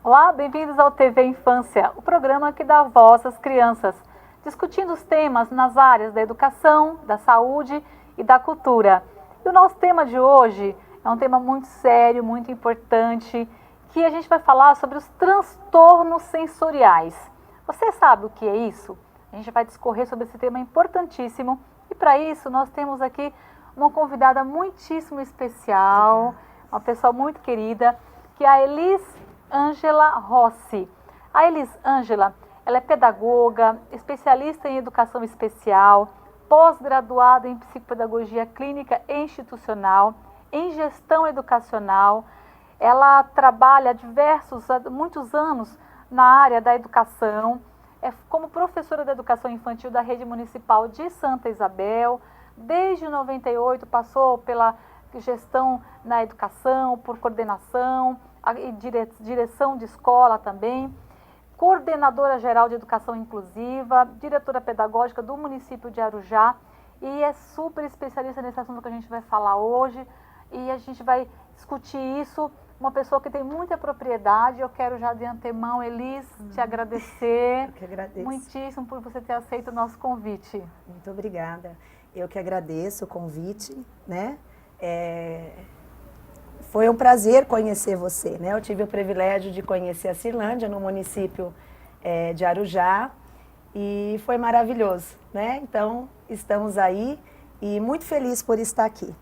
Olá, bem-vindos ao TV Infância, o programa que dá voz às crianças, discutindo os temas nas áreas da educação, da saúde e da cultura. E o nosso tema de hoje é um tema muito sério, muito importante, que a gente vai falar sobre os transtornos sensoriais. Você sabe o que é isso? A gente vai discorrer sobre esse tema importantíssimo e para isso nós temos aqui uma convidada muitíssimo especial, uma pessoa muito querida, que é a Elisângela Rossi. A Elisângela, ela é pedagoga, especialista em educação especial, pós-graduada em psicopedagogia clínica e institucional, em gestão educacional. Ela trabalha há muitos anos na área da educação, como professora de educação infantil da Rede Municipal de Santa Isabel. Desde 98 passou pela gestão na educação, por coordenação e direção de escola também, coordenadora geral de educação inclusiva, diretora pedagógica do município de Arujá e é super especialista nesse assunto que a gente vai falar hoje e a gente vai discutir isso. Uma pessoa que tem muita propriedade. Eu quero já de antemão, Elis, te agradecer. Eu que agradeço. Muitíssimo por você ter aceito o nosso convite. Muito obrigada. Eu que agradeço o convite, né? Foi um prazer conhecer você, né? Eu tive o privilégio de conhecer a Cirlândia no município de Arujá e foi maravilhoso, né? Então, estamos aí e muito feliz por estar aqui.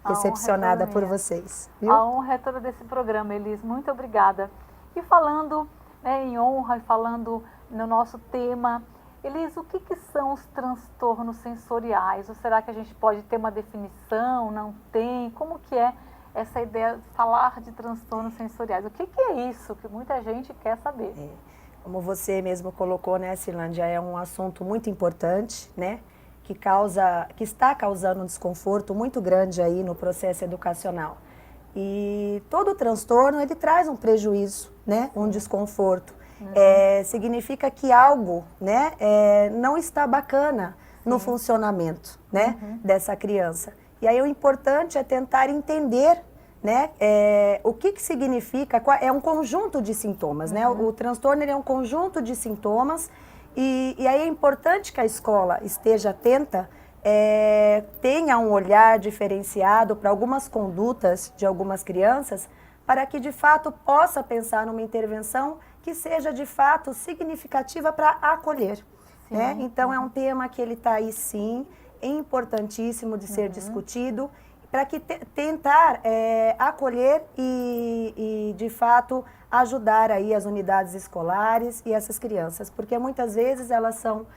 Recepcionada por vocês. Viu? A honra é toda desse programa, Elis. Muito obrigada. E falando em honra e falando no nosso tema, Elis, o que são os transtornos sensoriais? Ou será que a gente pode ter uma definição? Não tem? Como que é essa ideia de falar de transtornos sensoriais? O que é isso que muita gente quer saber? Como você mesmo colocou, né, Cirlândia, é um assunto muito importante, né? Que está causando um desconforto muito grande aí no processo educacional. E todo transtorno, ele traz um prejuízo, né? Um desconforto. Significa que algo, né, não está bacana no funcionamento, né, dessa criança. E aí o importante é tentar entender, né, o que significa, é um conjunto de sintomas, né? O transtorno ele é um conjunto de sintomas. E aí é importante que a escola esteja atenta, tenha um olhar diferenciado para algumas condutas de algumas crianças, para que de fato possa pensar numa intervenção que seja de fato significativa para acolher. Né? Então é um tema que ele está aí sim, é importantíssimo de ser discutido, para que tentar acolher e de fato ajudar aí as unidades escolares e essas crianças, porque muitas vezes elas são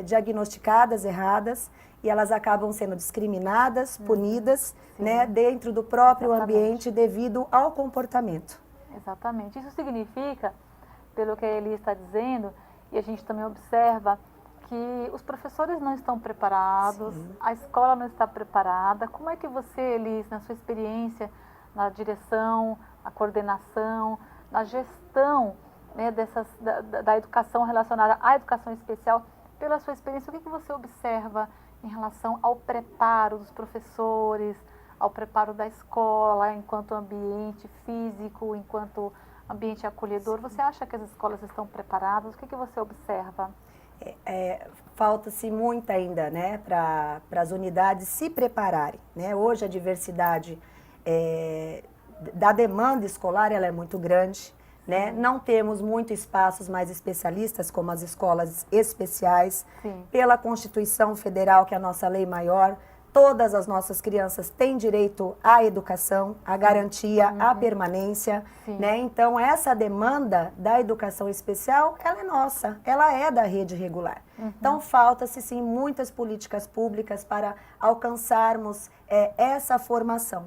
diagnosticadas erradas e elas acabam sendo discriminadas, punidas, né, dentro do próprio ambiente devido ao comportamento. Exatamente. Isso significa, pelo que a Eli está dizendo, e a gente também observa, que os professores não estão preparados, a escola não está preparada. Como é que você, Elis, na sua experiência, na direção, na coordenação, na gestão, né, da educação relacionada à educação especial, pela sua experiência, o que você observa em relação ao preparo dos professores, ao preparo da escola, enquanto ambiente físico, enquanto ambiente acolhedor? Você acha que as escolas estão preparadas? O que você observa? Falta-se muito ainda, né, para as unidades se prepararem, né? Hoje a diversidade da demanda escolar ela é muito grande, né? Não temos muitos espaços mais especialistas como as escolas especiais. Pela Constituição Federal, que é a nossa lei maior, todas as nossas crianças têm direito à educação, à garantia, à permanência, né? Então, essa demanda da educação especial, ela é nossa, ela é da rede regular. Então, falta-se, sim, muitas políticas públicas para alcançarmos essa formação.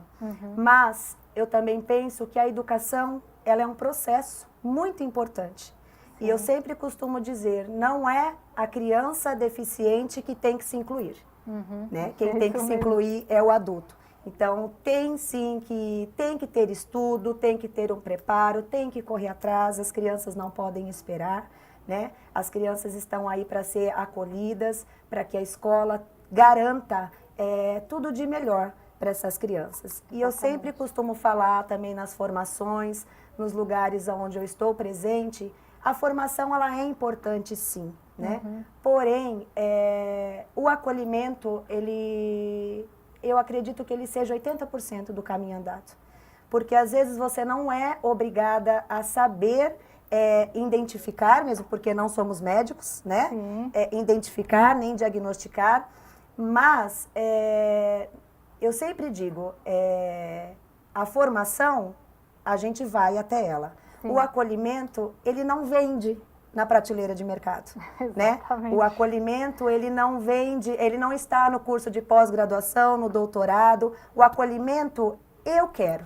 Mas, eu também penso que a educação, ela é um processo muito importante. E eu sempre costumo dizer, não é a criança deficiente que tem que se incluir. Né? Quem tem que se incluir é o adulto. Então, tem que ter estudo, tem que ter um preparo, tem que correr atrás, as crianças não podem esperar, né? As crianças estão aí para ser acolhidas, para que a escola garanta tudo de melhor para essas crianças. E eu sempre costumo falar também nas formações, nos lugares onde eu estou presente, a formação ela é importante sim, né? Porém, o acolhimento, eu acredito que ele seja 80% do caminho andado. Porque às vezes você não é obrigada a saber identificar, mesmo porque não somos médicos, né? Identificar, nem diagnosticar, mas eu sempre digo, a formação, a gente vai até ela. Sim. O acolhimento, ele não vende na prateleira de mercado, né? O acolhimento, ele não vende, ele não está no curso de pós-graduação, no doutorado. O acolhimento, eu quero,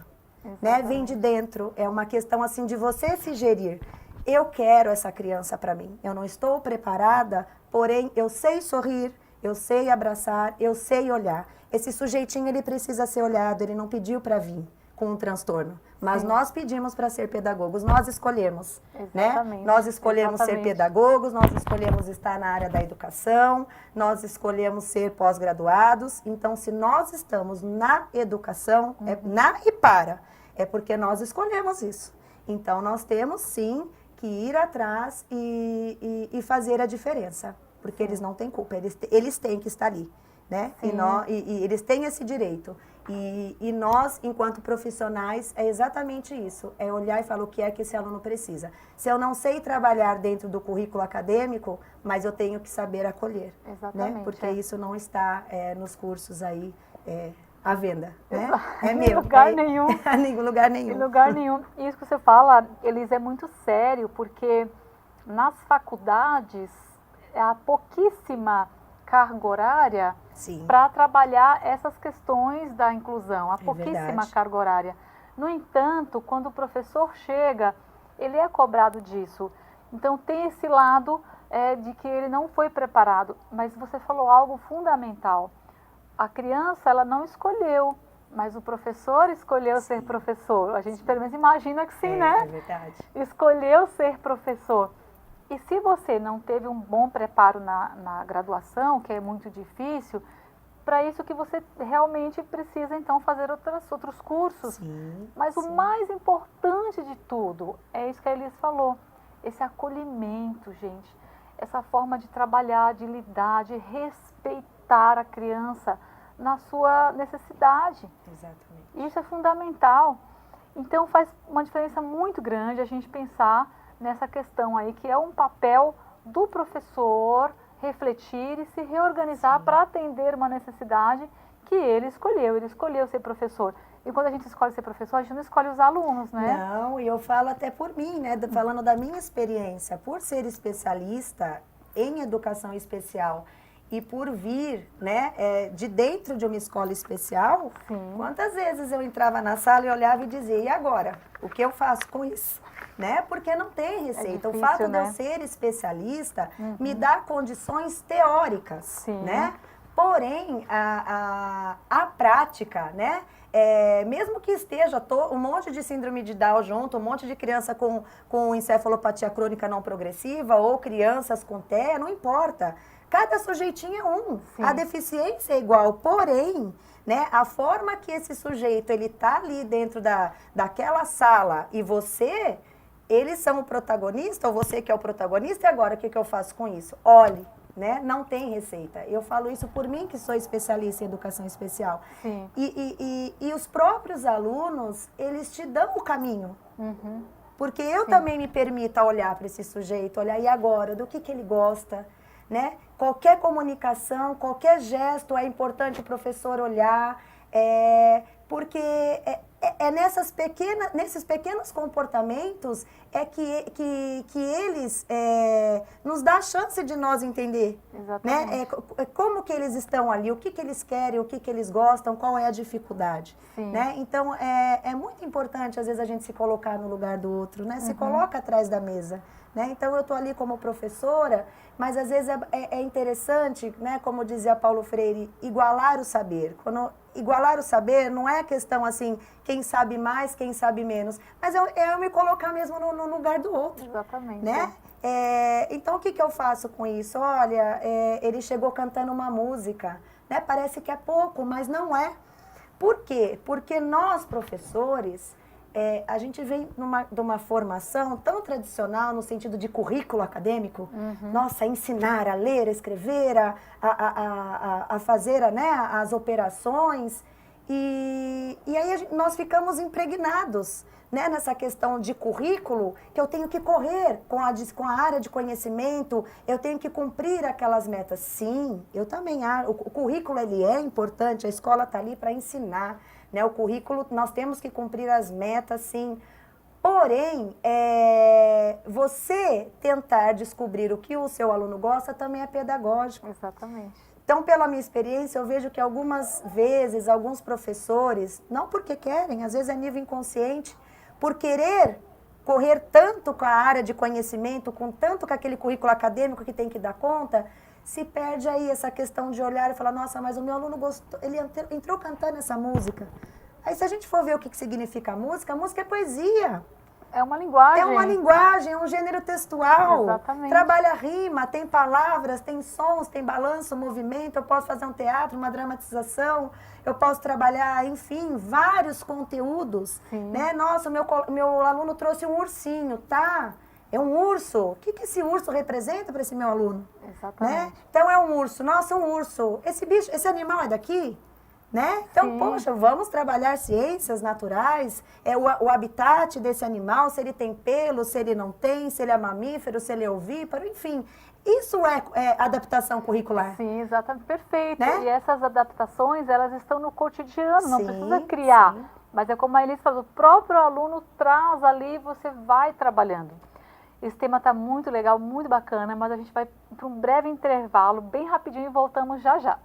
né? Vem de dentro, é uma questão assim de você se gerir. Eu quero essa criança para mim. Eu não estou preparada, porém eu sei sorrir, eu sei abraçar, eu sei olhar. Esse sujeitinho, ele precisa ser olhado, ele não pediu para vir com um transtorno. Mas nós pedimos para ser pedagogos, nós escolhemos, né? Nós escolhemos ser pedagogos, nós escolhemos estar na área da educação, nós escolhemos ser pós-graduados. Então, se nós estamos na educação, é porque nós escolhemos isso. Então, nós temos sim que ir atrás e fazer a diferença, porque eles não têm culpa, eles têm que estar ali, né? E eles têm esse direito. E nós, enquanto profissionais, é exatamente isso, é olhar e falar o que é que esse aluno precisa. Se eu não sei trabalhar dentro do currículo acadêmico, mas eu tenho que saber acolher, né? Porque isso não está nos cursos aí à venda, né? É meu. Em lugar nenhum. Em lugar nenhum. Em lugar nenhum. Isso que você fala, Elisa, é muito sério, porque nas faculdades há pouquíssima carga horária para trabalhar essas questões da inclusão, há pouquíssima carga horária. No entanto, quando o professor chega, ele é cobrado disso. Então tem esse lado de que ele não foi preparado, mas você falou algo fundamental. A criança, ela não escolheu, mas o professor escolheu ser professor. A gente pelo menos imagina que sim, né? É verdade. Escolheu ser professor. E se você não teve um bom preparo na graduação, que é muito difícil, para isso que você realmente precisa, então, fazer outros cursos. Mas o mais importante de tudo, é isso que a Elis falou, esse acolhimento, gente. Essa forma de trabalhar, de lidar, de respeitar a criança na sua necessidade. Exatamente. Isso é fundamental. Então, faz uma diferença muito grande a gente pensar nessa questão aí, que é um papel do professor refletir e se reorganizar para atender uma necessidade que ele escolheu ser professor. E quando a gente escolhe ser professor, a gente não escolhe os alunos, né? Não, e eu falo até por mim, né? Falando da minha experiência, por ser especialista em educação especial e por vir, né, de dentro de uma escola especial, quantas vezes eu entrava na sala e olhava e dizia, e agora? O que eu faço com isso? Né? Porque não tem receita. Difícil, o fato né? de eu ser especialista me dá condições teóricas, né? Porém, a prática, né? Mesmo que esteja um monte de síndrome de Down junto, um monte de criança com encefalopatia crônica não progressiva ou crianças com TEA, não importa. Cada sujeitinho é um. A deficiência é igual, porém, né, a forma que esse sujeito ele tá ali dentro daquela sala e você, eles são o protagonista, ou você que é o protagonista, e agora o que eu faço com isso? Olhe, né, não tem receita. Eu falo isso por mim, que sou especialista em educação especial. E os próprios alunos, eles te dão o caminho. Porque eu também me permito olhar para esse sujeito, olhar, e agora, do que ele gosta, né? Qualquer comunicação, qualquer gesto é importante o professor olhar, porque nesses pequenos comportamentos que eles nos dá a chance de nós entender, né? Como que eles estão ali, o que eles querem, o que eles gostam, qual é a dificuldade, né? Então é muito importante às vezes a gente se colocar no lugar do outro, né? Se coloca atrás da mesa, né? Então eu estou ali como professora, mas às vezes é interessante, né? Como dizia Paulo Freire, igualar o saber. Igualar o saber não é questão assim, quem sabe mais, quem sabe menos, mas eu me colocar mesmo no lugar do outro. Exatamente. Né? Então, o que eu faço com isso? Olha, ele chegou cantando uma música, né? Parece que é pouco, mas não é. Por quê? Porque nós, professores, a gente vem de uma formação tão tradicional no sentido de currículo acadêmico. Nossa, ensinar a ler, a escrever, a fazer, né, as operações. E aí nós ficamos impregnados, né, nessa questão de currículo, que eu tenho que correr com a área de conhecimento, eu tenho que cumprir aquelas metas. Sim, eu também acho. O currículo ele é importante, a escola está ali para ensinar, né? O currículo, nós temos que cumprir as metas, sim. Porém, você tentar descobrir o que o seu aluno gosta também é pedagógico. Exatamente. Então, pela minha experiência, eu vejo que algumas vezes, alguns professores, não porque querem, às vezes é nível inconsciente, por querer correr tanto com a área de conhecimento, com tanto com aquele currículo acadêmico que tem que dar conta, se perde aí essa questão de olhar e falar, nossa, mas o meu aluno gostou, ele entrou cantando essa música. Aí se a gente for ver o que significa a música é poesia. É uma linguagem. É uma linguagem, é um gênero textual. Exatamente. Trabalha rima, tem palavras, tem sons, tem balanço, movimento. Eu posso fazer um teatro, uma dramatização. Eu posso trabalhar, enfim, vários conteúdos. Né? Nossa, meu aluno trouxe um ursinho, tá? É um urso. O que esse urso representa para esse meu aluno? Exatamente. Né? Então é um urso. Nossa, um urso. Esse bicho, esse animal é daqui? Né? Então, poxa, vamos trabalhar ciências naturais, o habitat desse animal, se ele tem pelo, se ele não tem, se ele é mamífero, se ele é ovíparo, enfim. Isso é adaptação curricular. Sim, exatamente, perfeito. Né? E essas adaptações, elas estão no cotidiano, não precisa criar. Sim. Mas é como a Elis falou, o próprio aluno traz ali e você vai trabalhando. Esse tema está muito legal, muito bacana, mas a gente vai para um breve intervalo, bem rapidinho, e voltamos já já.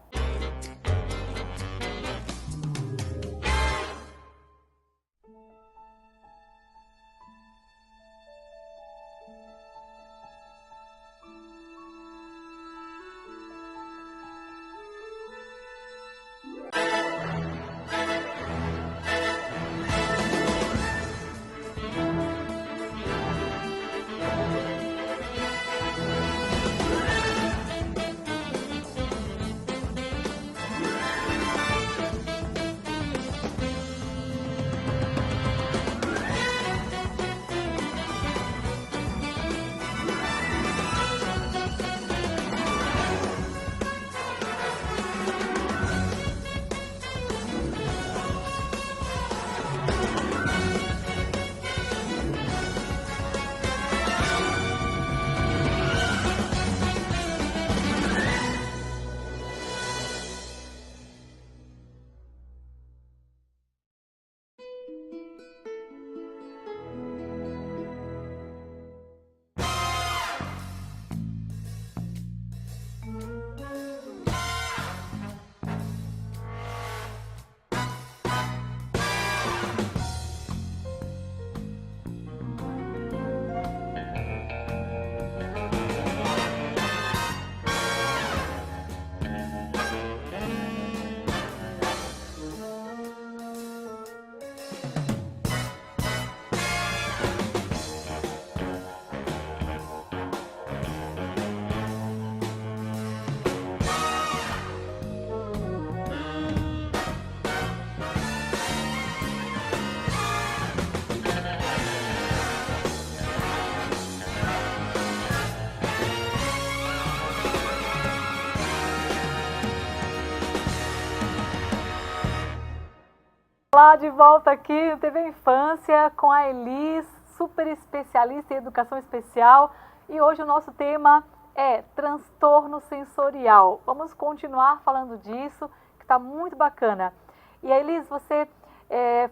Olá, de volta aqui no TV Infância com a Elis, super especialista em educação especial. E hoje o nosso tema é transtorno sensorial. Vamos continuar falando disso, que está muito bacana. E a Elis, você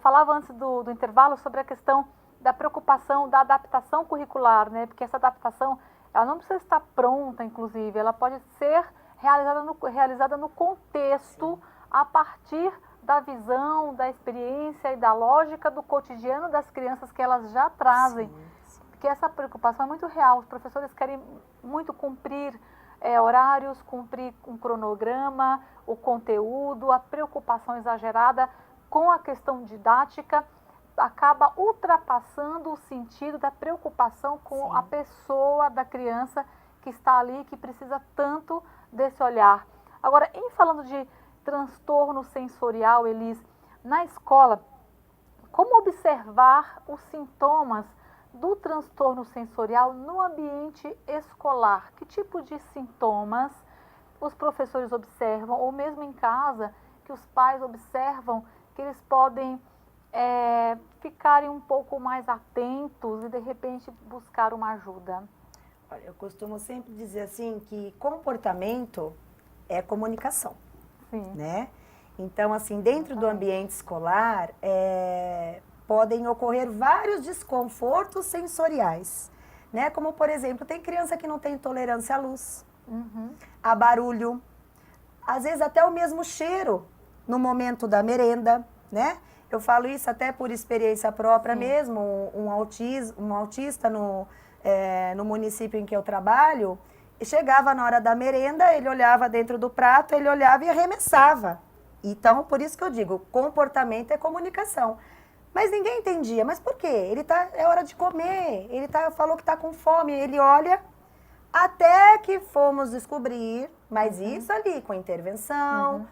falava antes do intervalo sobre a questão da preocupação, da adaptação curricular, né? Porque essa adaptação, ela não precisa estar pronta, inclusive, ela pode ser realizada no contexto, a partir da visão, da experiência e da lógica do cotidiano das crianças que elas já trazem. Sim. Porque essa preocupação é muito real. Os professores querem muito cumprir horários, cumprir um cronograma, o conteúdo, a preocupação exagerada com a questão didática acaba ultrapassando o sentido da preocupação com Sim. a pessoa da criança que está ali, que precisa tanto desse olhar. Agora, em falando de transtorno sensorial, Elis, na escola, como observar os sintomas do transtorno sensorial no ambiente escolar. Que tipo de sintomas os professores observam, ou mesmo em casa, que os pais observam, que eles podem ficarem um pouco mais atentos e, de repente, buscar uma ajuda? Olha, eu costumo sempre dizer assim que comportamento é comunicação, Sim. né? Então, assim, dentro do ambiente escolar, podem ocorrer vários desconfortos sensoriais, né? Como, por exemplo, tem criança que não tem tolerância à luz, a barulho, às vezes até o mesmo cheiro no momento da merenda, né? Eu falo isso até por experiência própria mesmo, um autista no município em que eu trabalho, e chegava na hora da merenda, ele olhava dentro do prato, ele olhava e arremessava. Então, por isso que eu digo, comportamento é comunicação. Mas ninguém entendia, mas por quê? É hora de comer, falou que está com fome, ele olha, até que fomos descobrir, mas isso ali com intervenção,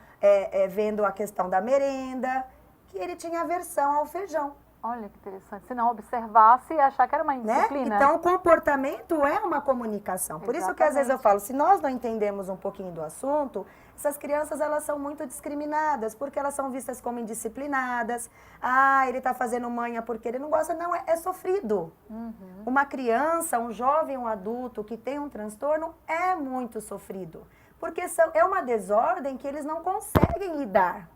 vendo a questão da merenda, que ele tinha aversão ao feijão. Olha que interessante. Se não observasse, achar que era uma indisciplina. Né? Então, o comportamento é uma comunicação. Por isso que às vezes eu falo, se nós não entendemos um pouquinho do assunto, essas crianças elas são muito discriminadas, porque elas são vistas como indisciplinadas. Ah, ele está fazendo manha porque ele não gosta. Não, é sofrido. Uma criança, um jovem, um adulto que tem um transtorno é muito sofrido. Porque é uma desordem que eles não conseguem lidar.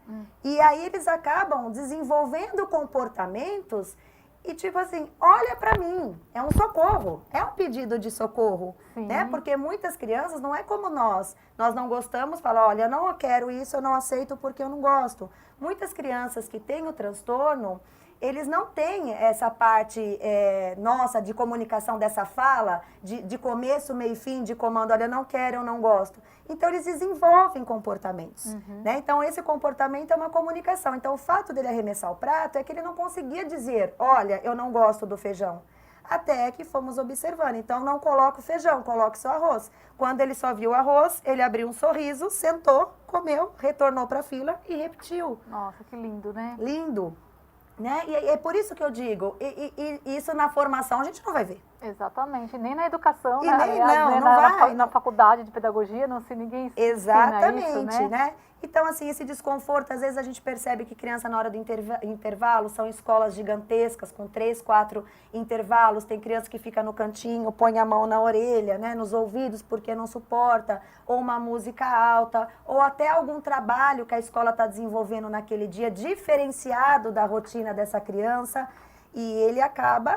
E aí eles acabam desenvolvendo comportamentos e tipo assim, olha pra mim, é um socorro, é um pedido de socorro, né? Porque muitas crianças não é como nós não gostamos, falam, olha, eu não quero isso, eu não aceito porque eu não gosto. Muitas crianças que têm o transtorno, eles não têm essa parte nossa de comunicação dessa fala, de começo, meio e fim, de comando, olha, eu não quero, eu não gosto. Então, eles desenvolvem comportamentos. Né? Então, esse comportamento é uma comunicação. Então, o fato dele arremessar o prato é que ele não conseguia dizer, olha, eu não gosto do feijão. Até que fomos observando. Então, não coloca o feijão, coloque só arroz. Quando ele só viu o arroz, ele abriu um sorriso, sentou, comeu, retornou para a fila e repetiu. Nossa, que lindo, né? Lindo. Né? E é por isso que eu digo, isso na formação a gente não vai ver. Exatamente, nem na educação, E né? nem, Aliás, não vai. Na faculdade de pedagogia, não se ninguém ensina Exatamente, isso, né? Então, assim, esse desconforto, às vezes a gente percebe que criança na hora do intervalo, são escolas gigantescas, com 3, 4 intervalos, tem criança que fica no cantinho, põe a mão na orelha, né, nos ouvidos, porque não suporta, ou uma música alta, ou até algum trabalho que a escola está desenvolvendo naquele dia, diferenciado da rotina dessa criança, e ele acaba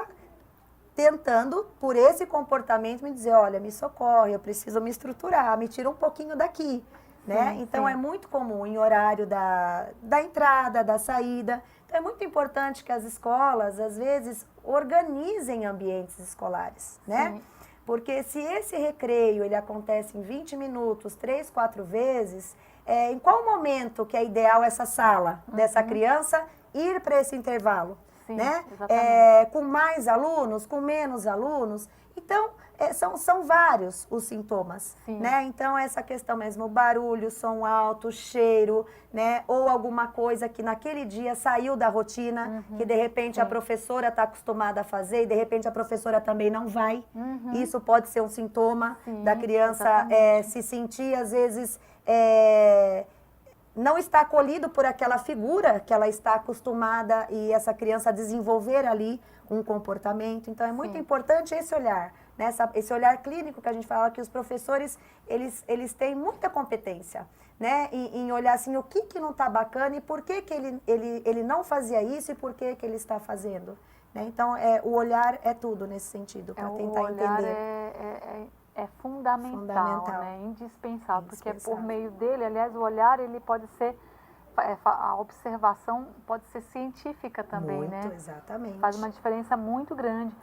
tentando, por esse comportamento, me dizer, olha, me socorre, eu preciso me estruturar, me tira um pouquinho daqui. Né? Então, é muito comum em horário da entrada, da saída. Então, é muito importante que as escolas, às vezes, organizem ambientes escolares, né? Porque se esse recreio ele acontece em 20 minutos, 3, 4 vezes, em qual momento que é ideal essa sala dessa criança ir para esse intervalo? Sim, né? Exatamente. Com mais alunos, com menos alunos? Então, são vários os sintomas, né? Então, essa questão mesmo, barulho, som alto, cheiro, né? Ou alguma coisa que naquele dia saiu da rotina, que de repente a professora está acostumada a fazer e de repente a professora também não vai. Isso pode ser um sintoma da criança se sentir, às vezes, não está acolhido por aquela figura que ela está acostumada e essa criança desenvolver ali um comportamento. Então, é muito importante esse olhar, né? Esse olhar clínico que a gente fala que os professores, eles têm muita competência, né? Em olhar assim, o que não está bacana e por que ele não fazia isso e por que ele está fazendo. Né? Então, o olhar é tudo nesse sentido, para tentar entender. É fundamental, né? Indispensável, porque é por meio dele, aliás, o olhar, ele pode ser, a observação pode ser científica também, muito, né? Exatamente. Faz uma diferença muito grande.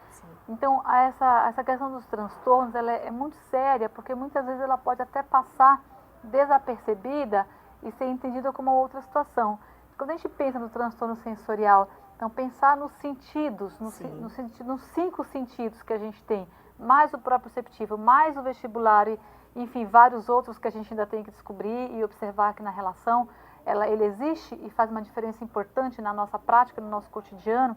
Então, essa questão dos transtornos, ela é muito séria, porque muitas vezes ela pode até passar desapercebida e ser entendida como outra situação. Quando a gente pensa no transtorno sensorial, então pensar nos sentidos, nos 5 sentidos que a gente tem, mais o proprioceptivo, mais o vestibular e, enfim, vários outros que a gente ainda tem que descobrir e observar aqui na relação, ele existe e faz uma diferença importante na nossa prática, no nosso cotidiano,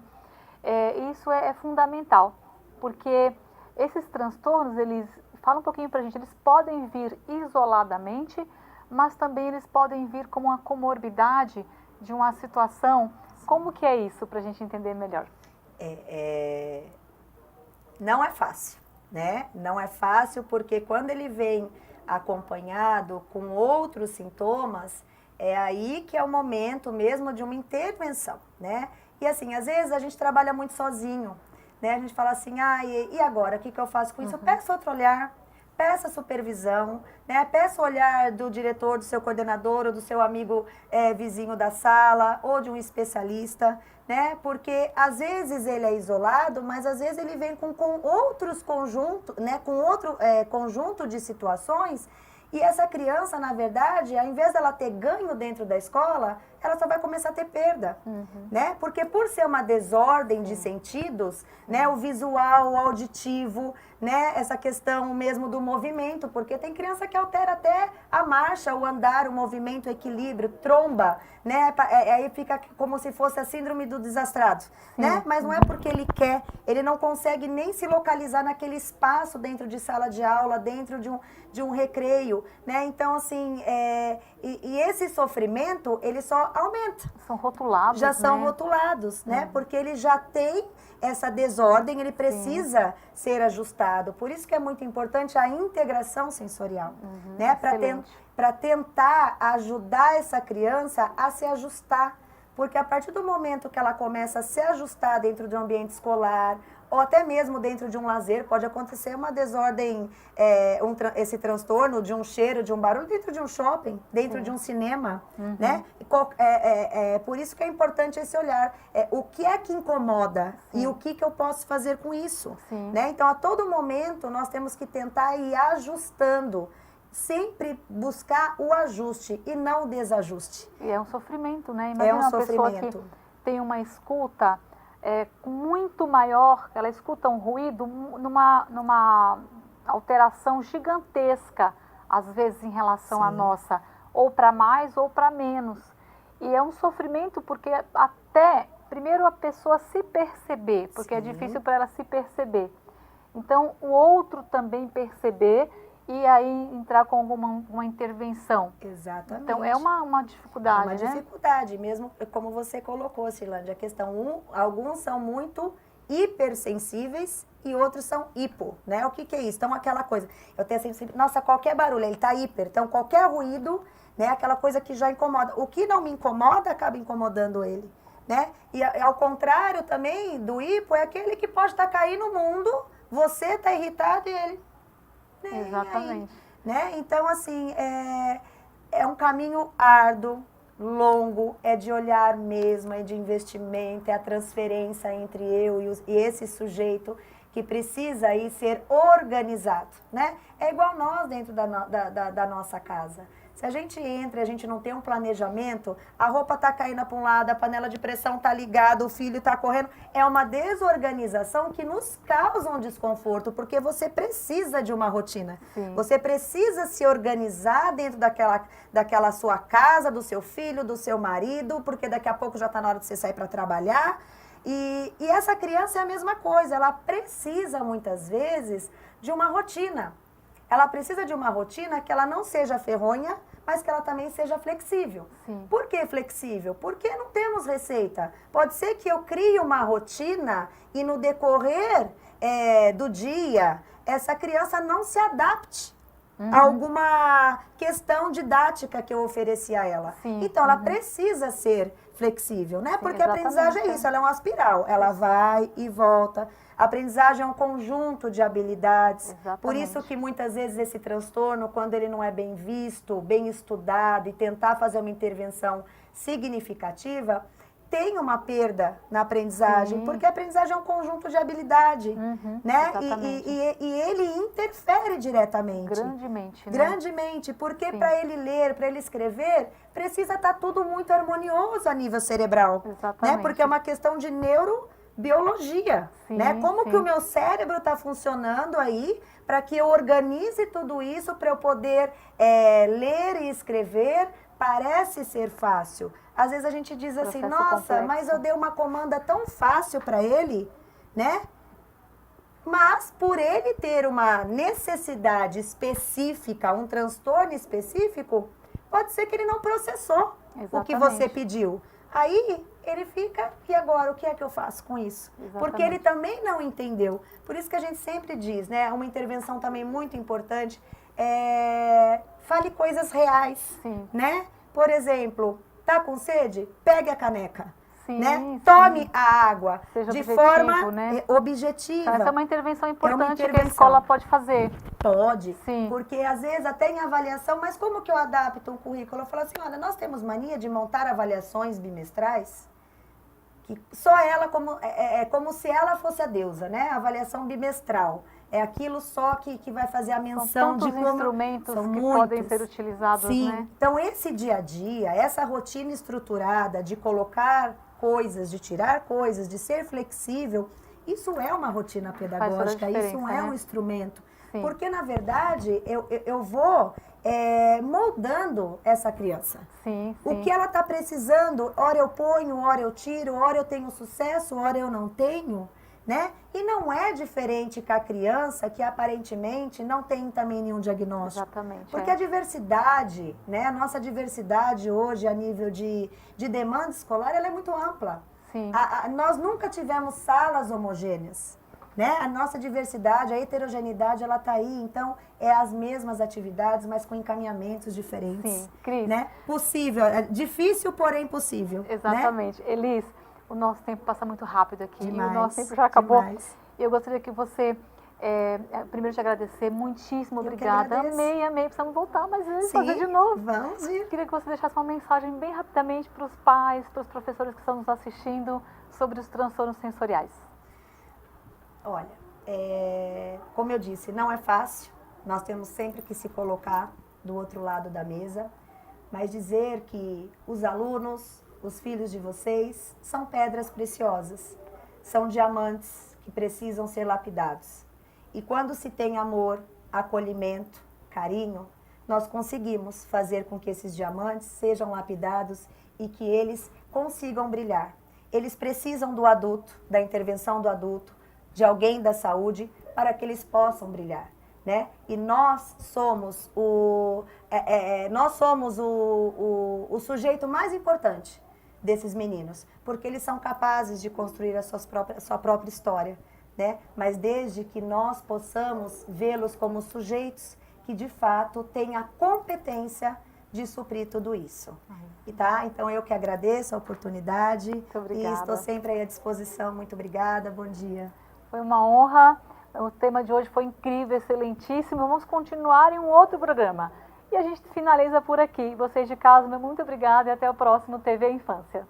isso é fundamental, porque esses transtornos, eles, fala um pouquinho para a gente, eles podem vir isoladamente, mas também eles podem vir como uma comorbidade de uma situação. Como que é isso, para a gente entender melhor? Não é fácil, né? Não é fácil porque quando ele vem acompanhado com outros sintomas, é aí que é o momento mesmo de uma intervenção, né? E assim, às vezes a gente trabalha muito sozinho, né? A gente fala assim, e agora? O que eu faço com isso? Eu peço outro olhar, peça supervisão, né? Peça o olhar do diretor, do seu coordenador, ou do seu amigo vizinho da sala, ou de um especialista, né? Porque às vezes ele é isolado, mas às vezes ele vem com outros conjuntos, né? Com outro conjunto de situações. E essa criança, na verdade, ao invés dela ter ganho dentro da escola, ela só vai começar a ter perda, né? Porque por ser uma desordem de sentidos, né? O visual, o auditivo, né? Essa questão mesmo do movimento, porque tem criança que altera até a marcha, o andar, o movimento, o equilíbrio, tromba, né? Aí fica como se fosse a síndrome do desastrado, né? Mas não é porque ele quer, ele não consegue nem se localizar naquele espaço dentro de sala de aula, dentro de um recreio, né? Então, assim, e esse sofrimento, ele só aumenta. São rotulados, já são rotulados, né? Porque ele já tem essa desordem, ele precisa ser ajustado. Por isso que é muito importante a integração sensorial, né? Para tentar ajudar essa criança a se ajustar. Porque a partir do momento que ela começa a se ajustar dentro de um ambiente escolar, ou até mesmo dentro de um lazer, pode acontecer uma desordem, esse transtorno de um cheiro, de um barulho dentro de um shopping, dentro de um cinema, né? Por isso que é importante esse olhar. O que é que incomoda e o que eu posso fazer com isso? Né? Então, a todo momento, nós temos que tentar ir ajustando. Sempre buscar o ajuste e não o desajuste. E é um sofrimento, né? Imagina uma pessoa que tem uma escuta muito maior, ela escuta um ruído numa alteração gigantesca, às vezes em relação à nossa, ou para mais ou para menos. E é um sofrimento porque até, primeiro, a pessoa se perceber, porque é difícil para ela se perceber. Então, o outro também perceber e aí entrar com uma intervenção. Exatamente. Então, é uma dificuldade, né? Dificuldade, mesmo como você colocou, Silândia, a questão, alguns são muito hipersensíveis e outros são hipo, né? O que é isso? Então, aquela coisa, eu tenho assim, nossa, qualquer barulho, ele tá hiper, então qualquer ruído, né? Aquela coisa que já incomoda. O que não me incomoda, acaba incomodando ele, né? E ao contrário também do hipo, é aquele que pode estar caindo no mundo, você tá irritado e ele... Exatamente. Né? Então, assim, é um caminho árduo, longo, é de olhar mesmo, é de investimento, é a transferência entre eu e esse sujeito que precisa aí ser organizado, né? É igual nós dentro da nossa casa. Se a gente entra e a gente não tem um planejamento, a roupa tá caindo para um lado, a panela de pressão tá ligada, o filho tá correndo, é uma desorganização que nos causa um desconforto, porque você precisa de uma rotina. Você precisa se organizar dentro daquela sua casa, do seu filho, do seu marido, porque daqui a pouco já tá na hora de você sair para trabalhar. E essa criança é a mesma coisa, ela precisa muitas vezes de uma rotina. Ela precisa de uma rotina que ela não seja ferronha, mas que ela também seja flexível. Por que flexível? Porque não temos receita. Pode ser que eu crie uma rotina e no decorrer do dia, essa criança não se adapte a alguma questão didática que eu ofereci a ela. Então, ela precisa ser flexível, né? Porque a aprendizagem é isso, ela é uma espiral. Ela vai e volta. A aprendizagem é um conjunto de habilidades. Por isso que muitas vezes esse transtorno, quando ele não é bem visto, bem estudado e tentar fazer uma intervenção significativa, tem uma perda na aprendizagem, porque a aprendizagem é um conjunto de habilidade, né? E ele interfere diretamente. Grandemente, né? Grandemente, porque para ele ler, para ele escrever, precisa estar tudo muito harmonioso a nível cerebral. Né? Porque é uma questão de neurobiologia, né? Como que o meu cérebro está funcionando aí para que eu organize tudo isso para eu poder ler e escrever parece ser fácil. Às vezes a gente diz assim, Processo nossa, complexo. mas eu dei uma comanda tão fácil para ele, né? Mas por ele ter uma necessidade específica, um transtorno específico, pode ser que ele não processou o que você Exatamente. pediu. Aí ele fica, e agora o que é que eu faço com isso? Porque ele Exatamente. também não entendeu. Por isso que a gente sempre diz, né? Uma intervenção também muito importante, fale coisas reais, Sim. né? Por exemplo, tá com sede? Pegue a caneca. Sim, Né? sim. Tome a água Seja de objetivo, forma né? objetiva. Então, essa é uma intervenção importante que a intervenção. escola pode fazer. Pode, Sim. porque às vezes até em avaliação, mas como que eu adapto o currículo? Eu falo assim, olha, nós temos mania de montar avaliações bimestrais, que só ela, como se ela fosse a deusa, né? A avaliação bimestral. É aquilo só que vai fazer a menção São de tantos como... instrumentos São que muitos. podem ser utilizados, Sim. né? Então, esse dia a dia, essa rotina estruturada de colocar coisas, de tirar coisas, de ser flexível, isso é uma rotina pedagógica, isso é um instrumento. Sim. Porque, na verdade, eu vou moldando essa criança. Sim, sim. O que ela está precisando, hora eu ponho, hora eu tiro, hora eu tenho sucesso, hora eu não tenho, né? E não é diferente com a criança que aparentemente não tem também nenhum diagnóstico. Exatamente. Porque a diversidade, né? A nossa diversidade hoje a nível de demanda escolar, ela é muito ampla. Sim. Nós nunca tivemos salas homogêneas, né? A nossa diversidade, a heterogeneidade, ela está aí. Então, é as mesmas atividades, mas com encaminhamentos diferentes. Sim, Cris. Né? Possível, é difícil, porém possível. Exatamente. Né? Elis, o nosso tempo passa muito rápido aqui. Demais, e o nosso tempo já acabou. Demais. Eu gostaria que você, primeiro te agradecer, muitíssimo obrigada. Amei, precisamos voltar, mas vamos fazer de novo. Vamos ir. Queria que você deixasse uma mensagem bem rapidamente para os pais, para os professores que estão nos assistindo sobre os transtornos sensoriais. Olha, como eu disse, não é fácil, nós temos sempre que se colocar do outro lado da mesa, mas dizer que os alunos, os filhos de vocês, são pedras preciosas, são diamantes que precisam ser lapidados. E quando se tem amor, acolhimento, carinho, nós conseguimos fazer com que esses diamantes sejam lapidados e que eles consigam brilhar. Eles precisam do adulto, da intervenção do adulto, de alguém da saúde, para que eles possam brilhar, né? E nós somos o sujeito mais importante desses meninos, porque eles são capazes de construir a sua própria história, né? Mas desde que nós possamos vê-los como sujeitos que de fato têm a competência de suprir tudo isso. E tá? Então eu que agradeço a oportunidade. Muito obrigada. E estou sempre aí à disposição. Muito obrigada, bom dia. Foi uma honra, o tema de hoje foi incrível, excelentíssimo. Vamos continuar em um outro programa. E a gente finaliza por aqui. Vocês de casa, muito obrigada e até o próximo TV Infância.